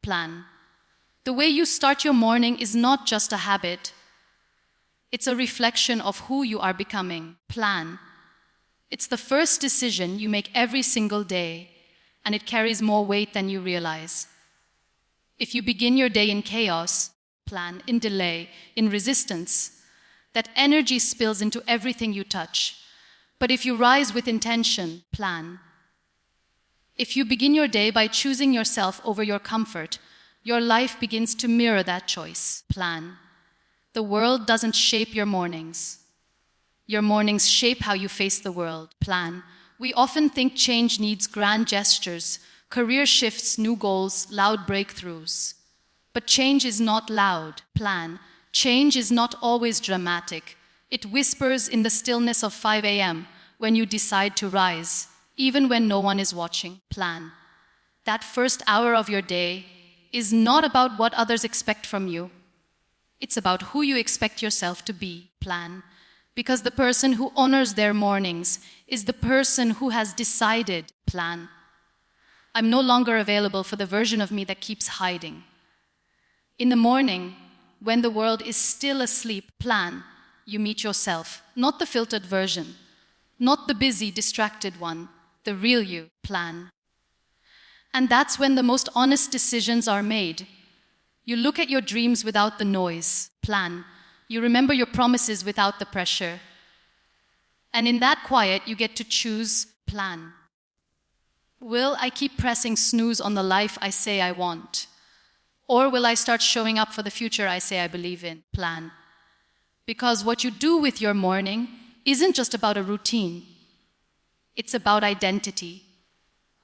Plan. The way you start your morning is not just a habit. It's a reflection of who you are becoming. Plan. It's the first decision you make every single day, and it carries more weight than you realize. If you begin your day in chaos, plan, in delay, in resistance, that energy spills into everything you touch. But if you rise with intention, plan. If you begin your day by choosing yourself over your comfort, your life begins to mirror that choice. Plan. The world doesn't shape your mornings. Your mornings shape how you face the world. Plan. We often think change needs grand gestures, career shifts, new goals, loud breakthroughs. But change is not loud. Plan. Change is not always dramatic. It whispers in the stillness of 5 a.m. when you decide to rise, even when no one is watching. Plan. That first hour of your day is not about what others expect from you. It's about who you expect yourself to be. Plan. Because the person who honors their mornings is the person who has decided. Plan. I'm no longer available for the version of me that keeps hiding. In the morning, when the world is still asleep, plan. You meet yourself, not the filtered version, not the busy, distracted one, the real you. Plan. And that's when the most honest decisions are made. You look at your dreams without the noise. Plan. You remember your promises without the pressure. And in that quiet, you get to choose. Plan. Will I keep pressing snooze on the life I say I want? Or will I start showing up for the future I say I believe in? Plan. Because what you do with your morning isn't just about a routine. It's about identity.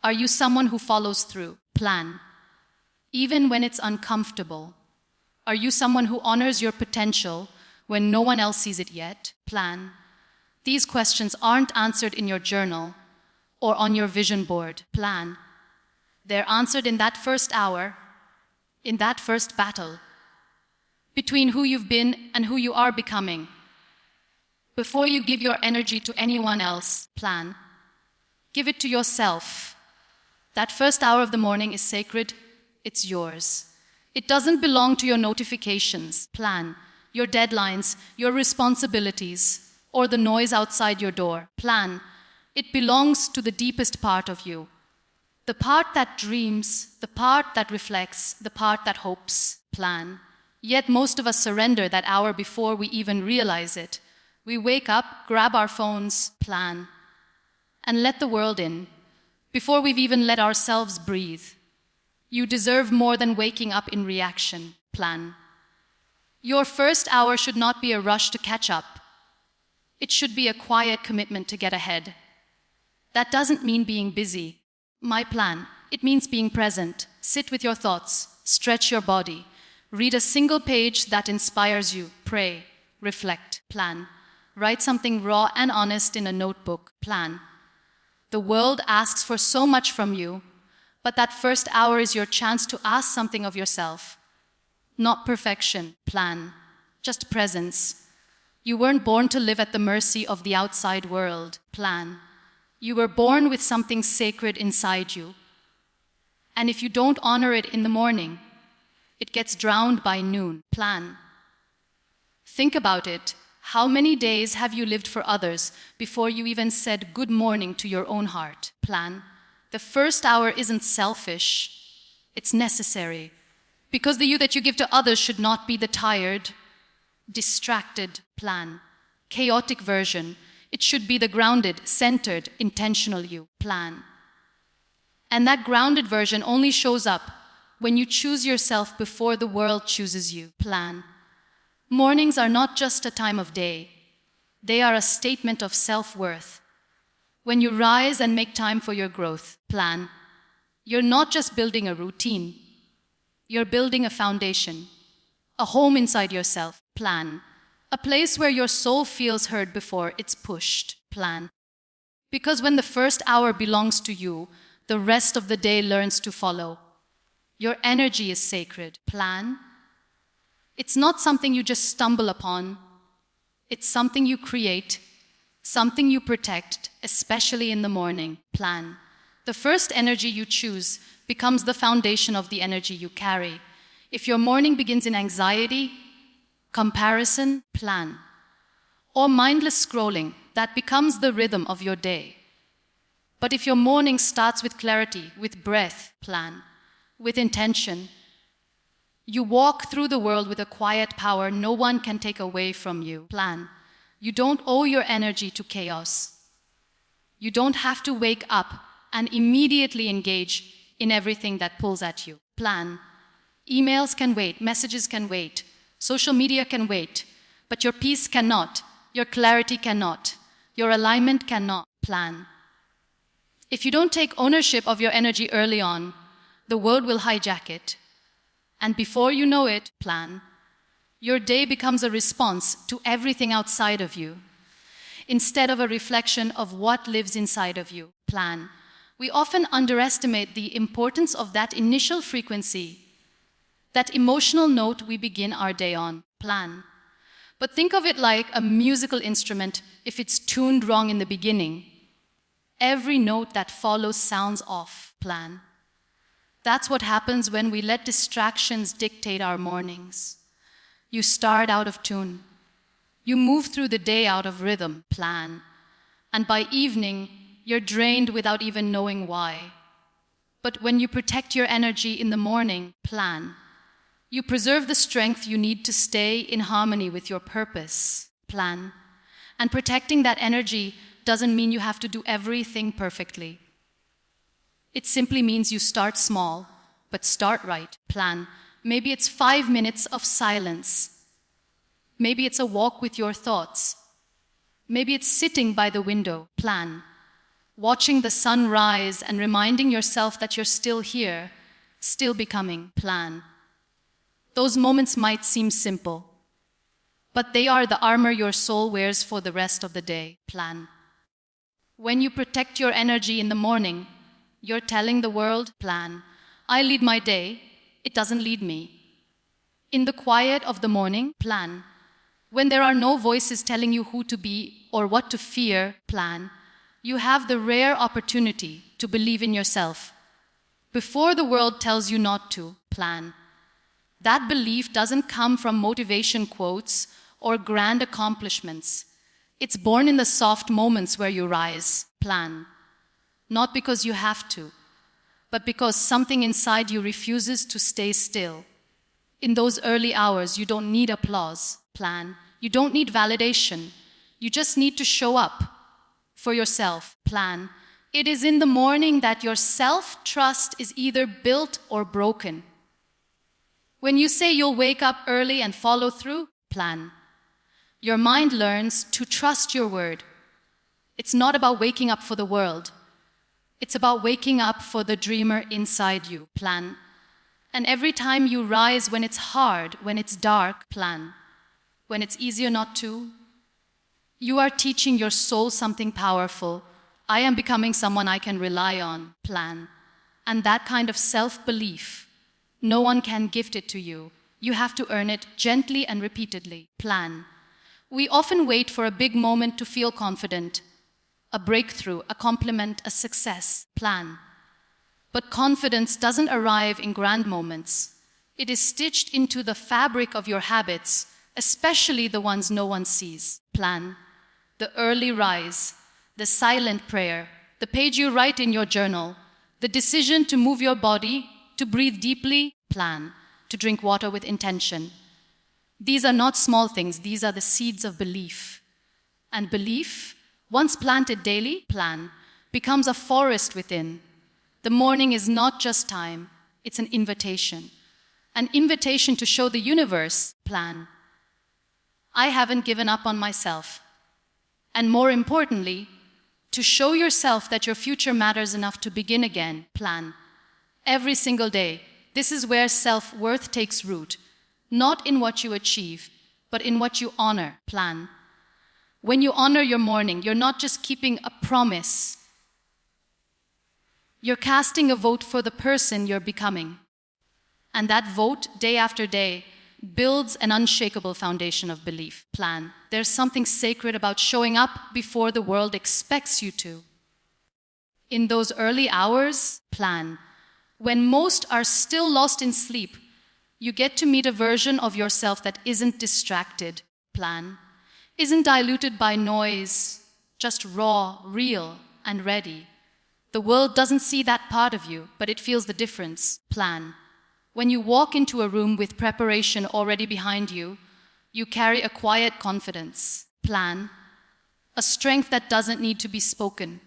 Are you someone who follows through? Plan. Even when it's uncomfortable. Are you someone who honors your potential when no one else sees it yet? Plan. These questions aren't answered in your journal or on your vision board. Plan. They're answered in that first hour, in that first battle, between who you've been and who you are becoming. Before you give your energy to anyone else, plan. Give it to yourself. That first hour of the morning is sacred. It's yours. It doesn't belong to your notifications. Plan. Your deadlines, your responsibilities, or the noise outside your door. Plan. It belongs to the deepest part of you. The part that dreams, the part that reflects, the part that hopes. Plan. Yet most of us surrender that hour before we even realize it. We wake up, grab our phones, plan, and let the world in, before we've even let ourselves breathe. You deserve more than waking up in reaction. Plan. Your first hour should not be a rush to catch up. It should be a quiet commitment to get ahead. That doesn't mean being busy. My plan. It means being present. Sit with your thoughts. Stretch your body. Read a single page that inspires you. Pray. Reflect. Plan. Write something raw and honest in a notebook. Plan. The world asks for so much from you, but that first hour is your chance to ask something of yourself. Not perfection. Plan. Just presence. You weren't born to live at the mercy of the outside world. Plan. You were born with something sacred inside you. And if you don't honor it in the morning, it gets drowned by noon. Plan. Think about it. How many days have you lived for others before you even said good morning to your own heart? Plan. The first hour isn't selfish. It's necessary. Because the you that you give to others should not be the tired, distracted, chaotic version. It should be the grounded, centered, intentional you. Plan. And that grounded version only shows up when you choose yourself before the world chooses you. Plan. Mornings are not just a time of day. They are a statement of self-worth. When you rise and make time for your growth, plan. You're not just building a routine. You're building a foundation, a home inside yourself. Plan. A place where your soul feels heard before it's pushed. Plan. Because when the first hour belongs to you, the rest of the day learns to follow. Your energy is sacred. Plan. It's not something you just stumble upon. It's something you create, something you protect, especially in the morning. Plan. The first energy you choose becomes the foundation of the energy you carry. If your morning begins in anxiety, comparison, plan, or mindless scrolling, that becomes the rhythm of your day. But if your morning starts with clarity, with breath, plan, with intention, you walk through the world with a quiet power no one can take away from you. Plan. You don't owe your energy to chaos. You don't have to wake up and immediately engage in everything that pulls at you. Plan. Emails can wait, messages can wait, social media can wait, but your peace cannot, your clarity cannot, your alignment cannot. Plan. If you don't take ownership of your energy early on, the world will hijack it. And before you know it, plan. Your day becomes a response to everything outside of you, instead of a reflection of what lives inside of you. Plan. We often underestimate the importance of that initial frequency, that emotional note we begin our day on. Plan. But think of it like a musical instrument. If it's tuned wrong in the beginning, every note that follows sounds off. Plan. That's what happens when we let distractions dictate our mornings. You start out of tune. You move through the day out of rhythm. Plan. And by evening, you're drained without even knowing why. But when you protect your energy in the morning, plan, you preserve the strength you need to stay in harmony with your purpose. Plan. And protecting that energy doesn't mean you have to do everything perfectly. It simply means you start small, but start right. Plan. Maybe it's 5 minutes of silence. Maybe it's a walk with your thoughts. Maybe it's sitting by the window. Plan. Watching the sun rise and reminding yourself that you're still here, still becoming. Plan. Those moments might seem simple, but they are the armor your soul wears for the rest of the day. Plan. When you protect your energy in the morning, you're telling the world, plan. I lead my day, it doesn't lead me. In the quiet of the morning, plan. When there are no voices telling you who to be or what to fear, plan. You have the rare opportunity to believe in yourself before the world tells you not to. Plan. That belief doesn't come from motivation quotes or grand accomplishments. It's born in the soft moments where you rise. Plan. Not because you have to, but because something inside you refuses to stay still. In those early hours, you don't need applause. Plan. You don't need validation. You just need to show up for yourself. Plan. It is in the morning that your self-trust is either built or broken. When you say you'll wake up early and follow through, plan. Your mind learns to trust your word. It's not about waking up for the world. It's about waking up for the dreamer inside you. Plan. And every time you rise when it's hard, when it's dark, plan. When it's easier not to, you are teaching your soul something powerful. I am becoming someone I can rely on. Plan. And that kind of self-belief, no one can gift it to you. You have to earn it gently and repeatedly. Plan. We often wait for a big moment to feel confident. A breakthrough, a compliment, a success. Plan. But confidence doesn't arrive in grand moments. It is stitched into the fabric of your habits, especially the ones no one sees. Plan. The early rise, the silent prayer, the page you write in your journal, the decision to move your body, to breathe deeply. Plan. To drink water with intention. These are not small things, these are the seeds of belief. And belief, once planted daily, plan, becomes a forest within. The morning is not just time, it's an invitation. An invitation to show the universe, plan. I haven't given up on myself. And more importantly, to show yourself that your future matters enough to begin again, plan. Every single day, this is where self-worth takes root, not in what you achieve, but in what you honor, plan. When you honor your morning, you're not just keeping a promise. You're casting a vote for the person you're becoming. And that vote, day after day, builds an unshakable foundation of belief. Plan. There's something sacred about showing up before the world expects you to. In those early hours, plan. When most are still lost in sleep, you get to meet a version of yourself that isn't distracted, plan. Isn't diluted by noise, just raw, real, and ready. The world doesn't see that part of you, but it feels the difference, plan. When you walk into a room with preparation already behind you, you carry a quiet confidence, plan. A strength that doesn't need to be spoken.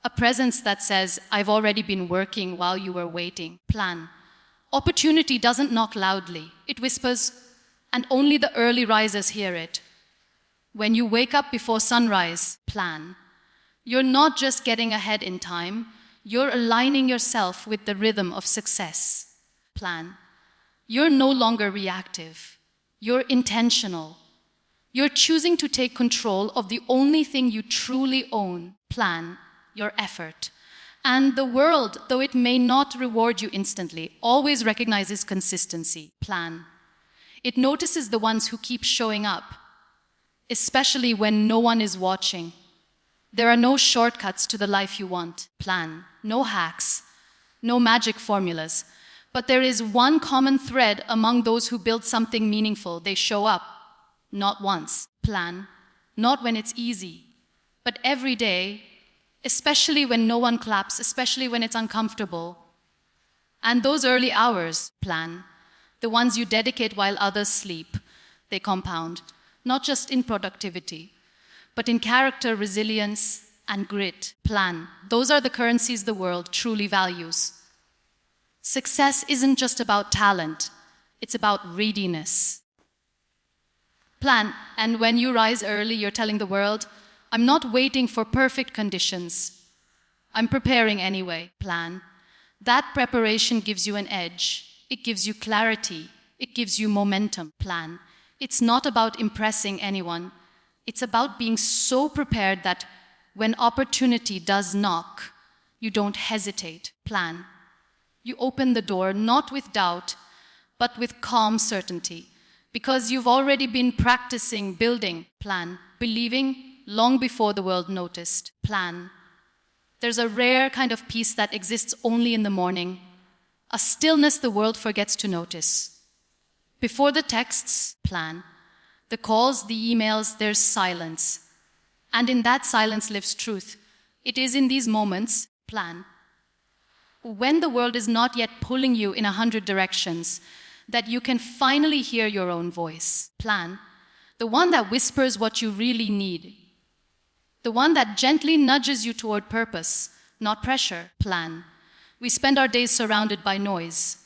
A presence that says, I've already been working while you were waiting, plan. Opportunity doesn't knock loudly, it whispers, and only the early risers hear it. When you wake up before sunrise, plan. You're not just getting ahead in time, you're aligning yourself with the rhythm of success, plan. You're no longer reactive, you're intentional. You're choosing to take control of the only thing you truly own, plan, your effort. And the world, though it may not reward you instantly, always recognizes consistency, plan. It notices the ones who keep showing up, especially when no one is watching. There are no shortcuts to the life you want, plan. No hacks, no magic formulas. But there is one common thread among those who build something meaningful. They show up. Not once, plan, not when it's easy, but every day, especially when no one claps, especially when it's uncomfortable. And those early hours, plan, the ones you dedicate while others sleep, they compound, not just in productivity, but in character, resilience, and grit, plan. Those are the currencies the world truly values. Success isn't just about talent, it's about readiness. Plan, and when you rise early, you're telling the world, I'm not waiting for perfect conditions. I'm preparing anyway, plan. That preparation gives you an edge. It gives you clarity. It gives you momentum, plan. It's not about impressing anyone. It's about being so prepared that when opportunity does knock, you don't hesitate, plan. You open the door not with doubt, but with calm certainty. Because you've already been practicing, building, plan, believing long before the world noticed, plan. There's a rare kind of peace that exists only in the morning, a stillness the world forgets to notice. Before the texts, plan. The calls, the emails, there's silence. And in that silence lives truth. It is in these moments, plan. When the world is not yet pulling you in 100 directions, that you can finally hear your own voice, plan, the one that whispers what you really need, the one that gently nudges you toward purpose, not pressure, plan. We spend our days surrounded by noise,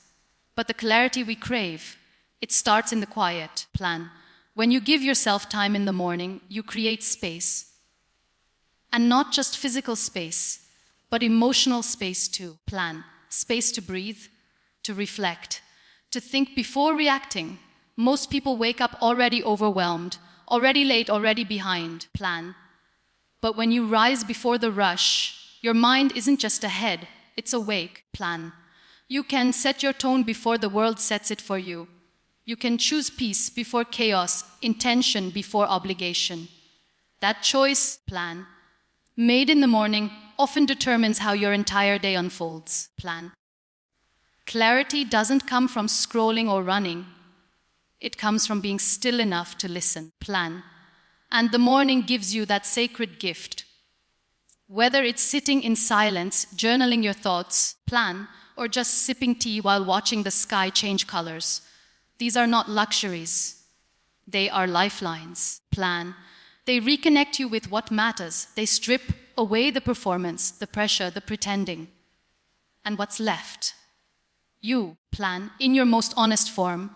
but the clarity we crave, it starts in the quiet, plan. When you give yourself time in the morning, you create space. And not just physical space, but emotional space too, plan. Space to breathe, to reflect, to think before reacting. Most people wake up already overwhelmed, already late, already behind, plan. But when you rise before the rush, your mind isn't just ahead, it's awake, plan. You can set your tone before the world sets it for you. You can choose peace before chaos, intention before obligation. That choice, plan, made in the morning, often determines how your entire day unfolds, plan. Clarity doesn't come from scrolling or running. It comes from being still enough to listen, plan. And the morning gives you that sacred gift. Whether it's sitting in silence, journaling your thoughts, plan, or just sipping tea while watching the sky change colors, these are not luxuries. They are lifelines, plan. They reconnect you with what matters. They strip away the performance, the pressure, the pretending. And what's left? You, plan, in your most honest form.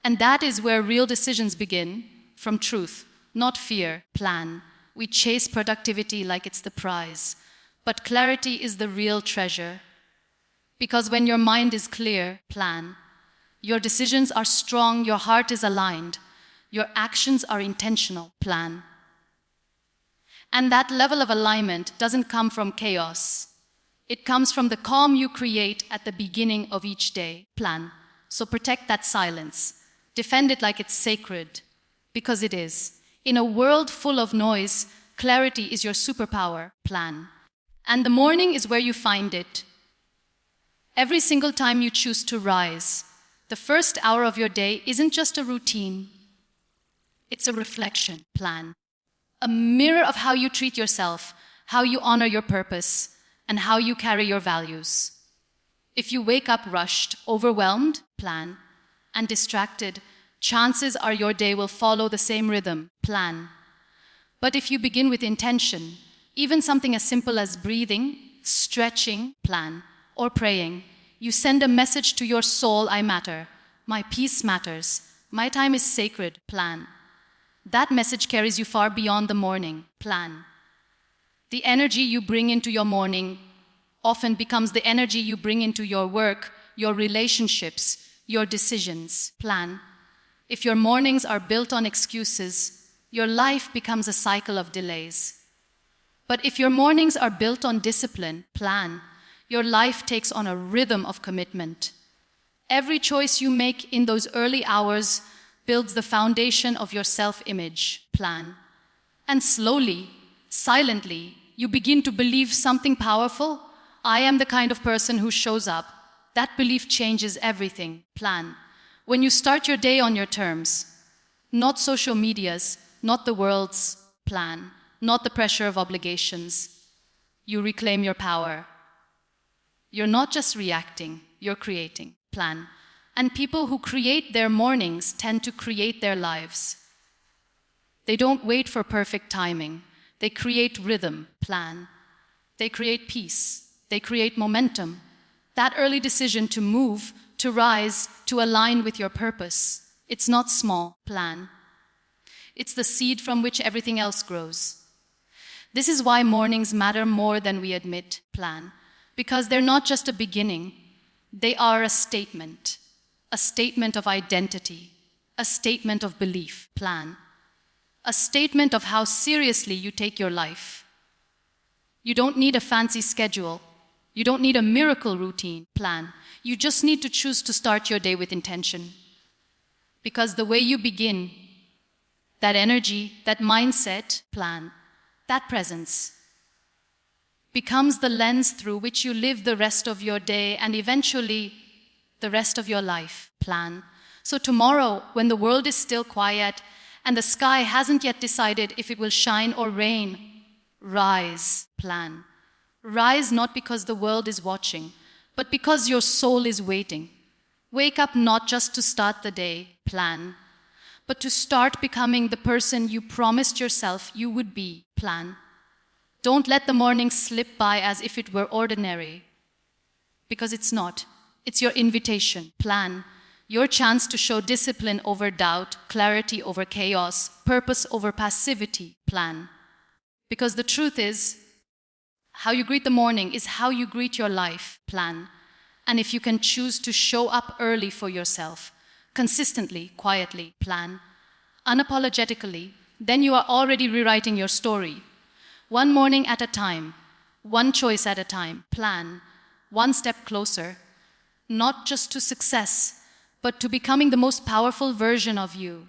And that is where real decisions begin, from truth, not fear, plan. We chase productivity like it's the prize, but clarity is the real treasure. Because when your mind is clear, plan, your decisions are strong, your heart is aligned, your actions are intentional, plan. And that level of alignment doesn't come from chaos. It comes from the calm you create at the beginning of each day, plan. So protect that silence. Defend it like it's sacred, because it is. In a world full of noise, clarity is your superpower, plan. And the morning is where you find it. Every single time you choose to rise, the first hour of your day isn't just a routine. It's a reflection plan, a mirror of how you treat yourself, how you honor your purpose, and how you carry your values. If you wake up rushed, overwhelmed, plan, and distracted, chances are your day will follow the same rhythm, plan. But if you begin with intention, even something as simple as breathing, stretching, plan, or praying, you send a message to your soul, I matter, my peace matters, my time is sacred, plan. That message carries you far beyond the morning, plan. The energy you bring into your morning often becomes the energy you bring into your work, your relationships, your decisions, plan. If your mornings are built on excuses, your life becomes a cycle of delays. But if your mornings are built on discipline, plan, your life takes on a rhythm of commitment. Every choice you make in those early hours builds the foundation of your self-image, plan. And slowly, silently, you begin to believe something powerful. I am the kind of person who shows up. That belief changes everything, plan. When you start your day on your terms, not social media's, not the world's, plan, not the pressure of obligations, you reclaim your power. You're not just reacting, you're creating, plan. And people who create their mornings tend to create their lives. They don't wait for perfect timing. They create rhythm, plan. They create peace. They create momentum. That early decision to move, to rise, to align with your purpose. It's not small, plan. It's the seed from which everything else grows. This is why mornings matter more than we admit, plan. Because they're not just a beginning. They are a statement of identity, a statement of belief, plan. A statement of how seriously you take your life. You don't need a fancy schedule. You don't need a miracle routine, plan. You just need to choose to start your day with intention. Because the way you begin, that energy, that mindset, plan, that presence, becomes the lens through which you live the rest of your day and eventually the rest of your life, plan. So tomorrow, when the world is still quiet, and the sky hasn't yet decided if it will shine or rain, rise, plan. Rise not because the world is watching, but because your soul is waiting. Wake up not just to start the day, plan, but to start becoming the person you promised yourself you would be, plan. Don't let the morning slip by as if it were ordinary, because it's not. It's your invitation, plan. Your chance to show discipline over doubt, clarity over chaos, purpose over passivity, plan. Because the truth is, how you greet the morning is how you greet your life, plan. And if you can choose to show up early for yourself, consistently, quietly, plan, unapologetically, then you are already rewriting your story. One morning at a time, one choice at a time, plan, one step closer, not just to success, but to becoming the most powerful version of you.